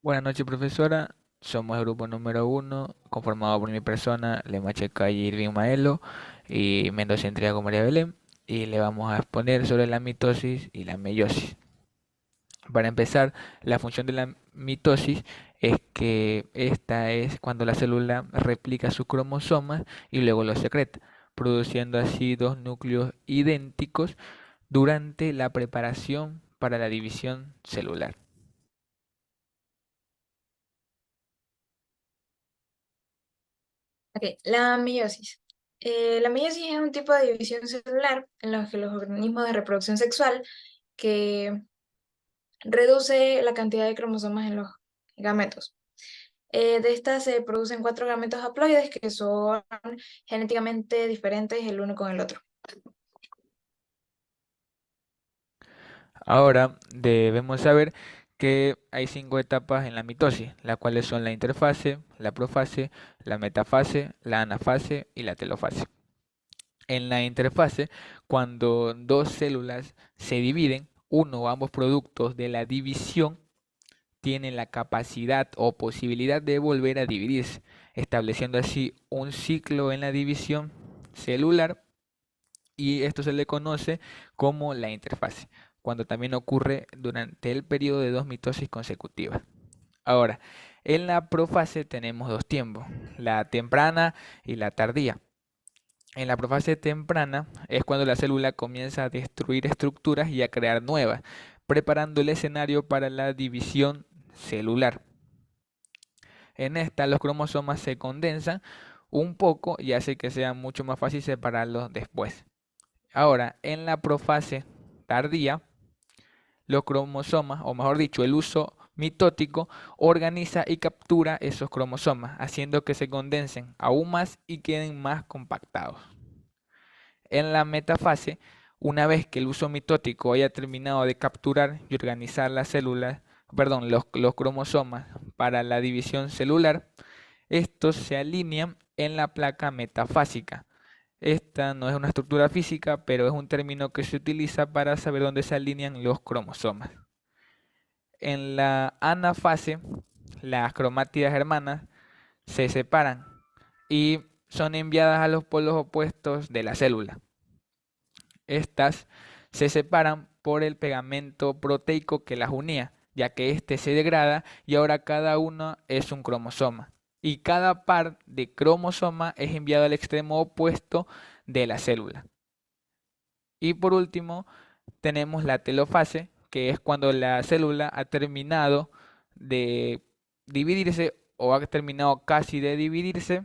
Buenas noches, profesora. Somos el grupo número uno, conformado por mi persona, Lema Checa y Irving Maelo, y Mendoza Triago María Belén, y le vamos a exponer sobre la mitosis y la meiosis. Para empezar, la función de la mitosis es que esta es cuando la célula replica sus cromosomas y luego los secreta, produciendo así dos núcleos idénticos durante la preparación para la división celular. Ok, la meiosis. La meiosis es un tipo de división celular en los que los organismos de reproducción sexual que reduce la cantidad de cromosomas en los gametos. De estas se producen cuatro gametos haploides que son genéticamente diferentes el uno con el otro. Ahora debemos saber que hay cinco etapas en la mitosis, las cuales son la interfase, la profase, la metafase, la anafase y la telofase. En la interfase, cuando dos células se dividen, uno o ambos productos de la división tienen la capacidad o posibilidad de volver a dividirse, estableciendo así un ciclo en la división celular, y esto se le conoce como la interfase, cuando también ocurre durante el periodo de dos mitosis consecutivas. Ahora, en la profase tenemos dos tiempos, la temprana y la tardía. En la profase temprana es cuando la célula comienza a destruir estructuras y a crear nuevas, preparando el escenario para la división celular. En esta los cromosomas se condensan un poco y hace que sea mucho más fácil separarlos después. Ahora, en la profase tardía, los cromosomas, o mejor dicho, el uso mitótico, organiza y captura esos cromosomas, haciendo que se condensen aún más y queden más compactados. En la metafase, una vez que el uso mitótico haya terminado de capturar y organizar las células, perdón, los cromosomas para la división celular, estos se alinean en la placa metafásica. Esta no es una estructura física, pero es un término que se utiliza para saber dónde se alinean los cromosomas. En la anafase, las cromátidas hermanas se separan y son enviadas a los polos opuestos de la célula. Estas se separan por el pegamento proteico que las unía, ya que éste se degrada y ahora cada uno es un cromosoma. Y cada par de cromosoma es enviado al extremo opuesto de la célula. Y por último, tenemos la telofase, que es cuando la célula ha terminado de dividirse o ha terminado casi de dividirse,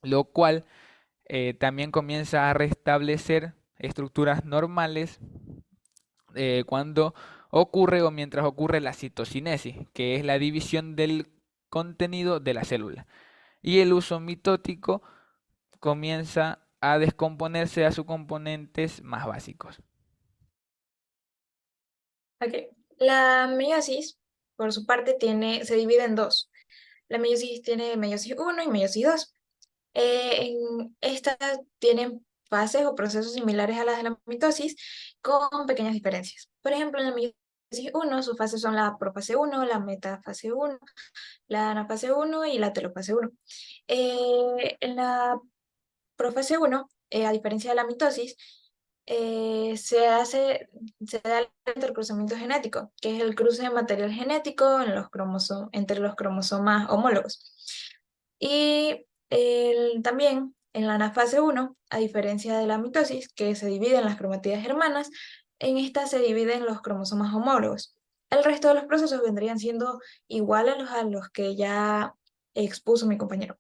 lo cual también comienza a restablecer estructuras normales cuando ocurre o mientras ocurre la citocinesis, que es la división del contenido de la célula. Y el uso mitótico comienza a descomponerse a sus componentes más básicos. Ok, la meiosis, por su parte, se divide en dos. La meiosis tiene meiosis uno y meiosis 2. En estas tienen fases o procesos similares a las de la mitosis, con pequeñas diferencias. Por ejemplo, en la meiosis uno sus fases son la profase uno, la metafase uno, la anafase uno y la telofase uno. En la profase uno, a diferencia de la mitosis, se da el intercruzamiento genético, que es el cruce de material genético en entre los cromosomas homólogos. Y también en la anafase uno, a diferencia de la mitosis, que se divide en las cromátidas hermanas, en esta se dividen los cromosomas homólogos. El resto de los procesos vendrían siendo iguales a los que ya expuso mi compañero.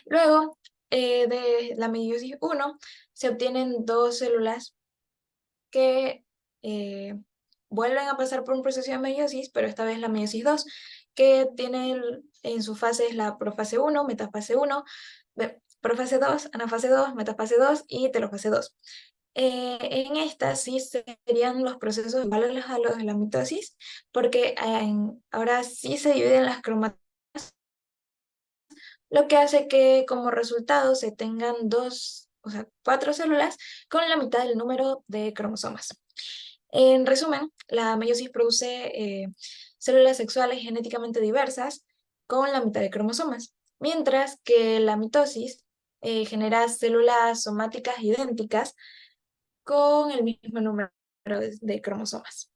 Luego, de la meiosis uno se obtienen dos células que eh, vuelven a pasar por un proceso de meiosis, pero esta vez la meiosis 2, que tiene en sus fases la profase uno, metafase uno, profase 2, anafase 2, metafase 2 y telofase 2. En esta sí serían los procesos iguales a los de la mitosis, porque ahora sí se dividen las cromátidas, lo que hace que como resultado se tengan cuatro células con la mitad del número de cromosomas. En resumen, la meiosis produce células sexuales genéticamente diversas con la mitad de cromosomas, mientras que la mitosis genera células somáticas idénticas con el mismo número de cromosomas.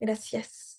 Gracias.